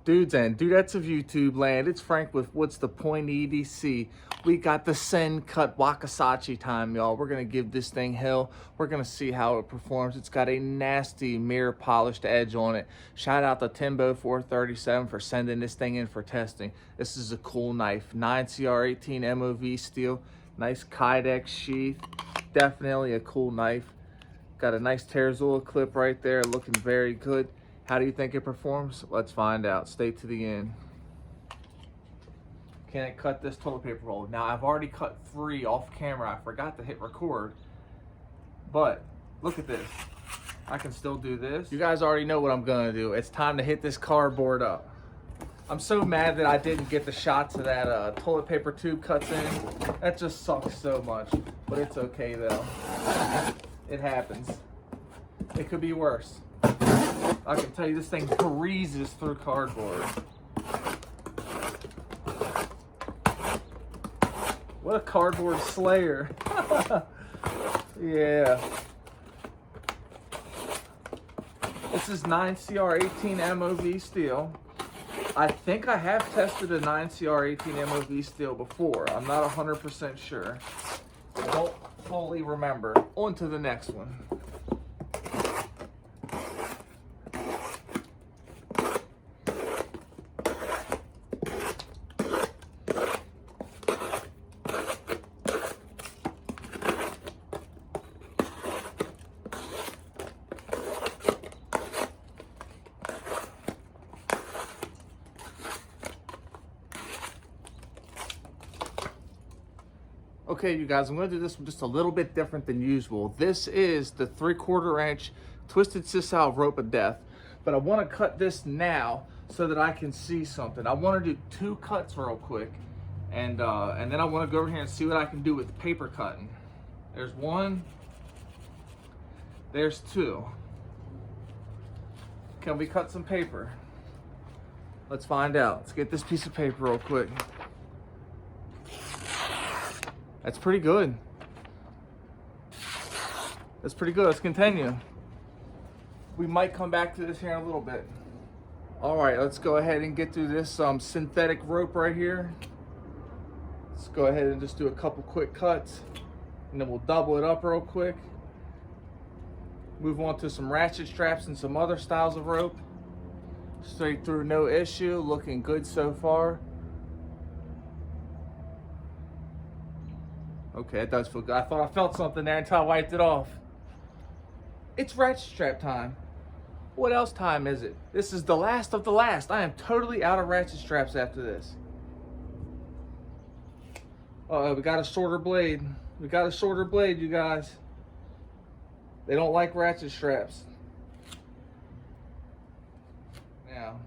Dudes and dudettes of YouTube land, it's Frank with What's the Point EDC. We got the Sencut Waxahachie time, y'all. We're going to give this thing hell. We're going to see how it performs. It's got a nasty mirror polished edge on it. Shout out to Timbo 437 for sending this thing in for testing. This is a cool knife. 9CR18 MOV steel. Nice Kydex sheath. Definitely a cool knife. Got a nice Terzula clip right there, looking very good. How do you think it performs? Let's find out. Stay to the end. Can it cut this toilet paper roll? Now, I've already cut 3 off camera. I forgot to hit record. But look at this. I can still do this. You guys already know what I'm gonna do. It's time to hit this cardboard up. I'm so mad that I didn't get the shots of that toilet paper tube cuts in. That just sucks so much. But it's okay though. It happens. It could be worse. I can tell you this thing breezes through cardboard. What a cardboard slayer. Yeah. This is 9CR18 MOV steel. I think I have tested a 9CR18 MOV steel before. I'm not 100% sure. I don't fully remember. On to the next one. Okay, you guys, I'm going to do this one just a little bit different than usual. This is the 3/4 inch twisted sisal rope of death, but I want to cut this now so that I can see something. I want to do 2 cuts real quick, and then I want to go over here and see what I can do with paper cutting. There's 1. There's 2. Can we cut some paper? Let's find out. Let's get this piece of paper real quick. That's pretty good. That's pretty good. Let's continue. We might come back to this here in a little bit. All right, let's go ahead and get through this synthetic rope right here. Let's go ahead and just do a couple quick cuts, and then we'll double it up real quick. Move on to some ratchet straps and some other styles of rope. Straight through, no issue. Looking good so far. Okay, it does feel good. I thought I felt something there until I wiped it off. It's ratchet strap time. What else time is it? This is the last of the last. I am totally out of ratchet straps after this. Uh-oh, we got a shorter blade. We got a shorter blade, you guys. They don't like ratchet straps. Now.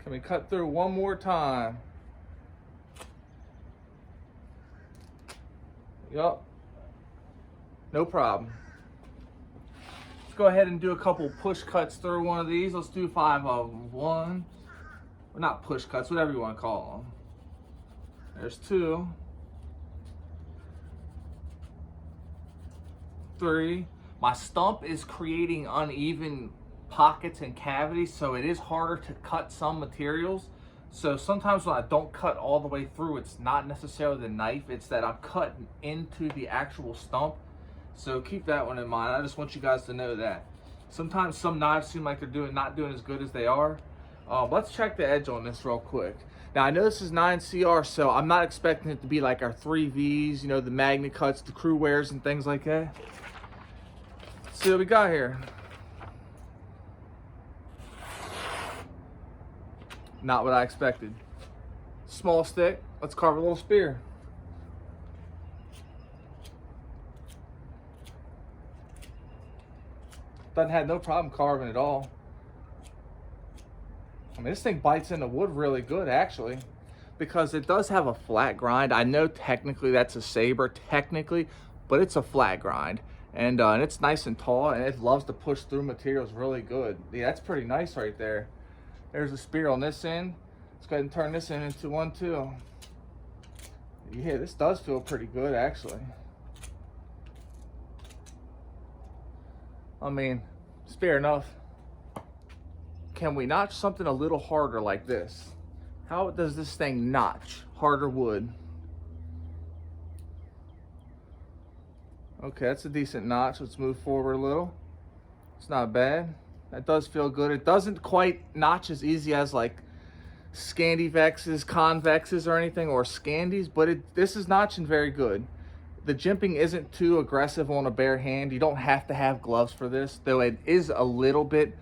Can we cut through one more time? Yup. No problem. Let's go ahead and do a couple push cuts through one of these. Let's do 5 of them. 1, or not push cuts, whatever you want to call them. There's 2. 3. My stump is creating uneven pockets and cavities, so it is harder to cut some materials. So sometimes when I don't cut all the way through, it's not necessarily the knife, it's that I'm cutting into the actual stump. So keep that one in mind. I just want you guys to know that. Sometimes some knives seem like they're not doing as good as they are. Let's check the edge on this real quick. Now I know this is 9CR, so I'm not expecting it to be like our 3Vs, you know, the magnet cuts, the crew wears and things like that. Let's see what we got here. Not what I expected. Small stick. Let's carve a little spear. Doesn't have no problem carving at all. I mean, this thing bites into wood really good, actually, because it does have a flat grind. I know technically that's a saber, technically, but it's a flat grind. And it's nice and tall, and it loves to push through materials really good. Yeah, that's pretty nice right there. There's a spear on this end. Let's go ahead and turn this end into one too. Yeah, this does feel pretty good, actually. I mean, it's fair enough. Can we notch something a little harder like this? How does this thing notch harder wood? Okay, that's a decent notch. Let's move forward a little. It's not bad. That does feel good. It doesn't quite notch as easy as like Scandivexes, convexes or anything, or Scandies, but this is notching very good. The jimping isn't too aggressive on a bare hand. You don't have to have gloves for this, though it is a little bit,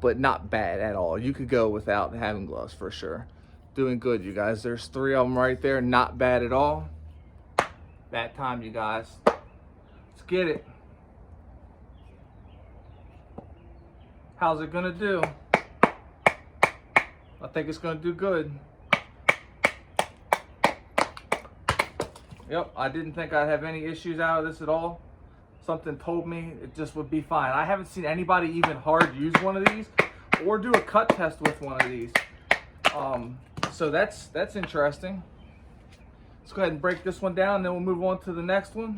but not bad at all. You could go without having gloves for sure. Doing good, you guys. There's 3 of them right there. Not bad at all. That time, you guys. Let's get it. How's it gonna do? I think it's gonna do good. Yep, I didn't think I'd have any issues out of this at all. Something told me it just would be fine. I haven't seen anybody even hard use one of these or do a cut test with one of these. So that's interesting. Let's go ahead and break this one down, and then we'll move on to the next one.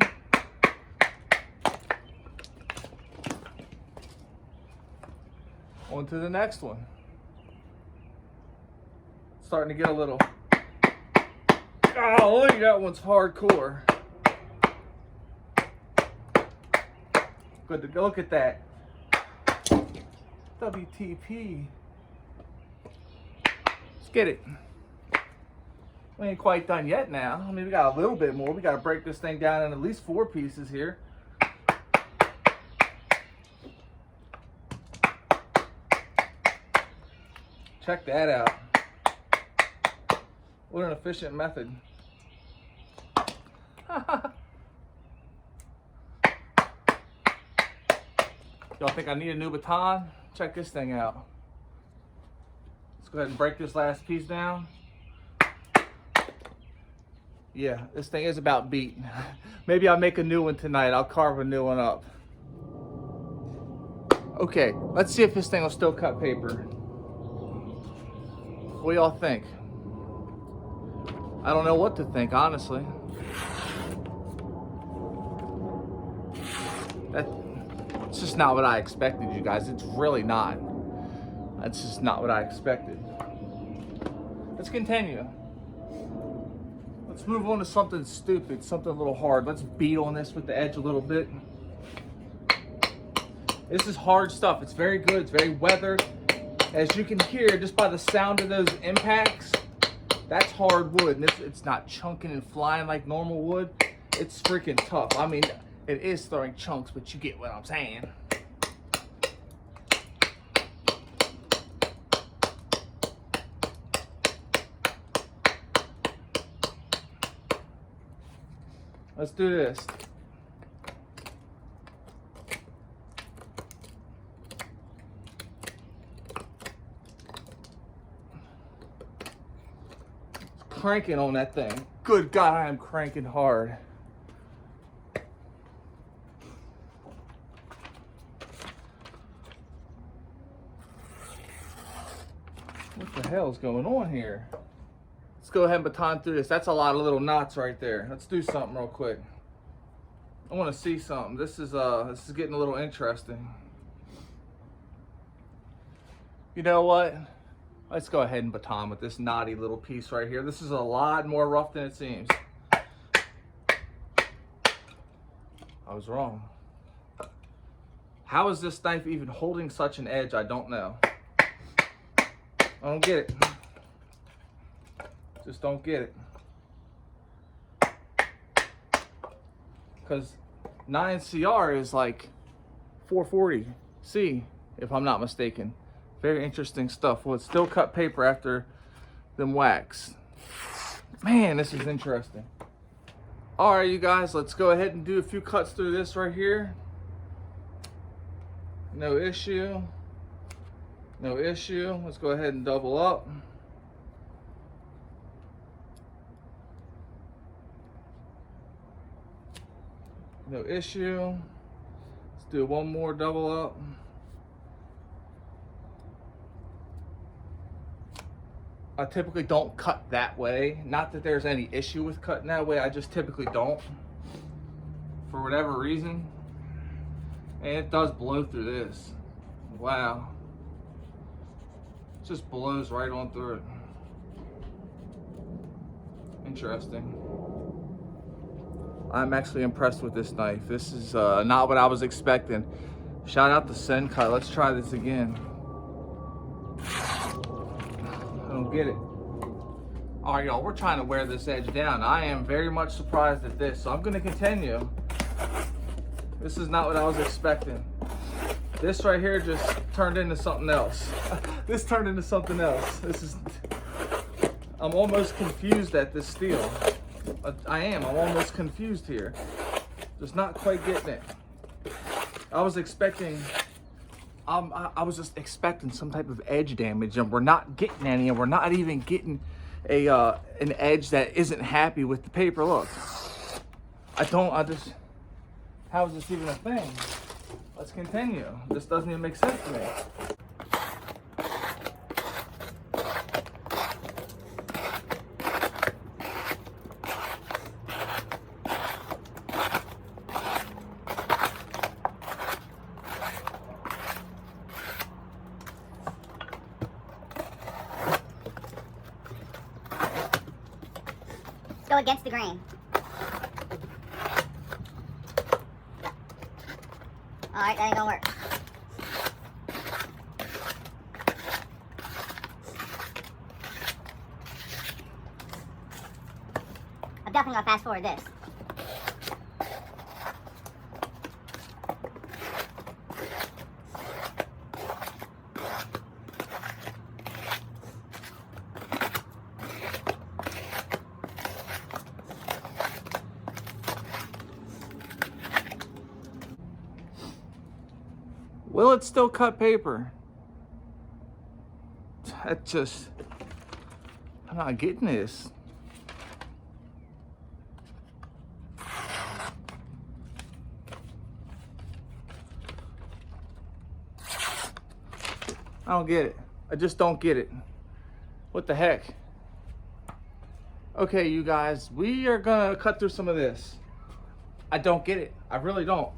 On to the next one. Starting to get a little... Oh, look, that one's hardcore. Good to go. Look at that. WTP. Let's get it. We ain't quite done yet now. I mean, we got a little bit more. We got to break this thing down in at least 4 pieces here. Check that out. What an efficient method. Y'all think I need a new baton? Check this thing out. Let's go ahead and break this last piece down. Yeah, this thing is about beat. Maybe I'll make a new one tonight. I'll carve a new one up. Okay, let's see if this thing will still cut paper. What do y'all think? I don't know what to think, honestly. It's just not what I expected, you guys. It's really not. That's just not what I expected. Let's continue. Let's move on to something stupid, something a little hard. Let's beat on this with the edge a little bit. This is hard stuff. It's very good. It's very weathered. As you can hear, just by the sound of those impacts, that's hard wood. And it's not chunking and flying like normal wood. It's freaking tough. I mean, it is throwing chunks, but you get what I'm saying. Let's do this. Cranking on that thing. Good God, I am cranking hard. What the hell is going on here? Let's go ahead and baton through this. That's a lot of little knots right there. Let's do something real quick. I want to see something. This is getting a little interesting. You know what? Let's go ahead and baton with this knotty little piece right here. This is a lot more rough than it seems. I was wrong. How is this knife even holding such an edge? I don't know. I don't get it. Just don't get it. Because 9CR is like 440C, if I'm not mistaken. Very interesting stuff. Well, it's still cut paper after them wax. Man, this is interesting. All right, you guys, let's go ahead and do a few cuts through this right here. No issue. No issue. Let's go ahead and double up. No issue. Let's do one more double up. I typically don't cut that way. Not that there's any issue with cutting that way, I just typically don't. For whatever reason. And it does blow through this. Wow. It just blows right on through it. Interesting. I'm actually impressed with this knife. This is not what I was expecting. Shout out to Sencut. Let's try this again. I don't get it. All right, y'all, we're trying to wear this edge down. I am very much surprised at this, so I'm gonna continue. This is not what I was expecting. This right here just turned into something else. This turned into something else. This is, I'm almost confused at this steel. I'm almost confused here. Just not quite getting it. I was expecting, I was just expecting some type of edge damage, and we're not getting any, and we're not even getting an edge that isn't happy with the paper. Look, how is this even a thing? Let's continue. This doesn't even make sense to me. Go against the grain. Alright, that ain't gonna work. I'm definitely gonna fast forward this. Will it still cut paper? That just, I'm not getting this. I don't get it. I just don't get it. What the heck? Okay, you guys, we are gonna cut through some of this. I don't get it. I really don't.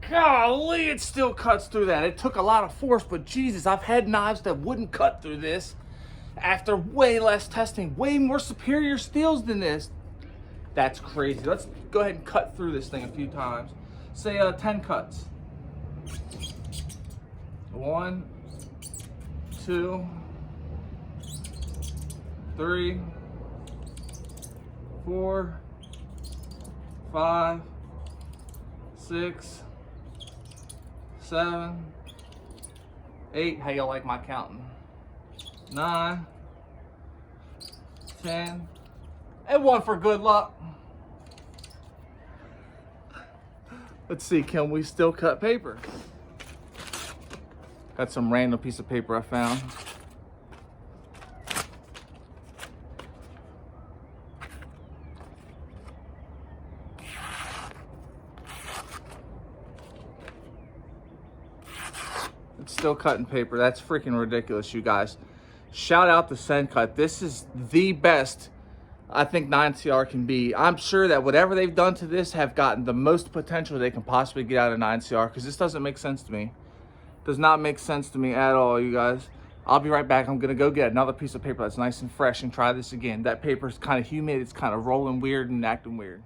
Golly, it still cuts through that. It took a lot of force, but Jesus, I've had knives that wouldn't cut through this after way less testing, way more superior steels than this. That's crazy. Let's go ahead and cut through this thing a few times. Say 10 cuts. 1, 2, 3, 4, 5, 6, 7, 8, how y'all like my counting? 9, 10, and 1 for good luck. Let's see, can we still cut paper? Got some random piece of paper I found. It's still cutting paper. That's freaking ridiculous, you guys. Shout out to Sencut. This is the best I think 9CR can be. I'm sure that whatever they've done to this have gotten the most potential they can possibly get out of 9CR, because this doesn't make sense to me. Does not make sense to me at all, you guys. I'll be right back. I'm gonna go get another piece of paper that's nice and fresh and try this again. That paper's kind of humid. It's kind of rolling weird and acting weird.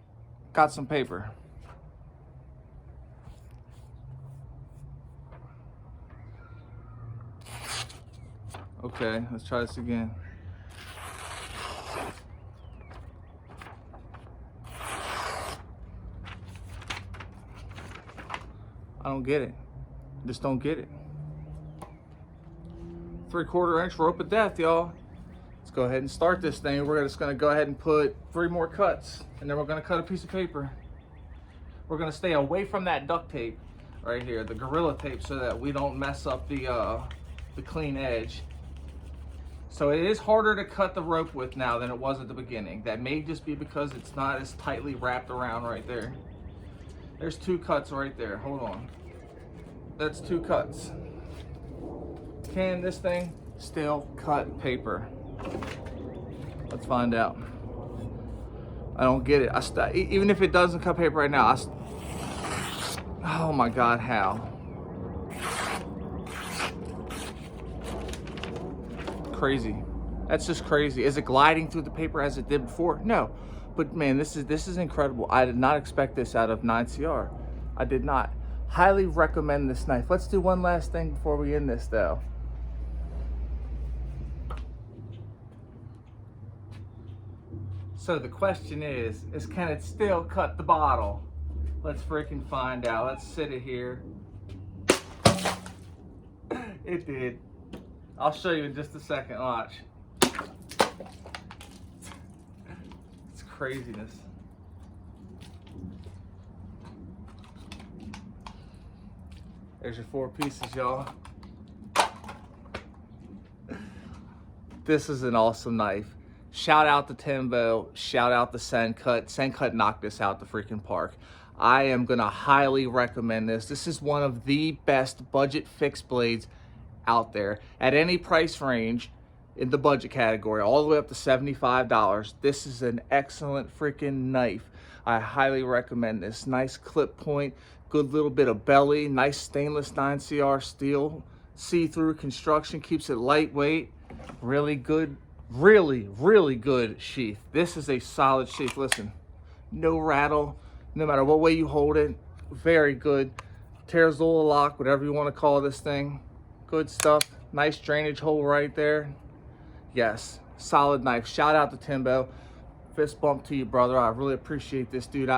Got some paper. Okay, let's try this again. I don't get it. Just don't get it. 3/4 inch rope of death, y'all. Let's go ahead and start this thing. We're just gonna go ahead and put 3 more cuts, and then we're gonna cut a piece of paper. We're gonna stay away from that duct tape right here, the Gorilla Tape, so that we don't mess up the clean edge. So it is harder to cut the rope with now than it was at the beginning. That may just be because it's not as tightly wrapped around right there. There's 2 cuts right there. Hold on. That's 2 cuts. Can this thing still cut paper? Let's find out. I don't get it. Even if it doesn't cut paper right now, oh my God, how? Crazy. That's just crazy. Is it gliding through the paper as it did before? No. But man, this is incredible. I did not expect this out of 9CR. I did not. Highly recommend this knife. Let's do one last thing before we end this though. So the question is can it still cut the bottle? Let's freaking find out. Let's sit it here. It did. I'll show you in just a second, watch. It's craziness. There's your 4 pieces, y'all. This is an awesome knife. Shout out to Timbo, shout out to Sencut. Sencut knocked this out the freaking park. I am gonna highly recommend this. This is one of the best budget fixed blades out there at any price range in the budget category, all the way up to $75. This is an excellent freaking knife. I highly recommend this. Nice clip point, good little bit of belly, nice stainless 9CR steel, see-through construction, keeps it lightweight, really good, really good sheath. This is a solid sheath. Listen, no rattle, no matter what way you hold it. Very good. Terrazola lock, whatever you want to call this thing. Good stuff. Nice drainage hole right there. Yes, solid knife. Shout out to Timbo. Fist bump to you, brother. I really appreciate this, dude.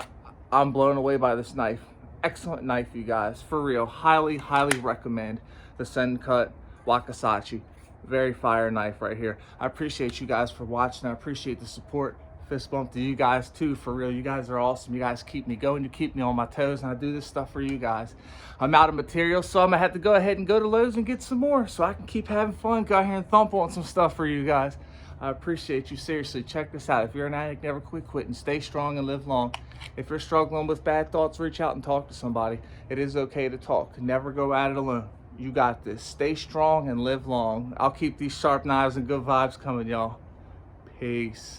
I'm blown away by this knife. Excellent knife, you guys. For real. Highly recommend the Sencut Waxahachie. Very fire knife right here. I appreciate you guys for watching. I appreciate the support. Fist bump to you guys too, for real. You guys are awesome. You guys keep me going. You keep me on my toes, and I do this stuff for you guys. I'm out of material, so I'm gonna have to go ahead and go to Lowe's and get some more so I can keep having fun, go out here and thump on some stuff for you guys. I appreciate you. Seriously, check this out. If you're an addict, never quit quitting. Stay strong and live long. If you're struggling with bad thoughts, reach out and talk to somebody. It is okay to talk. Never go at it alone. You got this. Stay strong and live long. I'll keep these sharp knives and good vibes coming, y'all. Peace.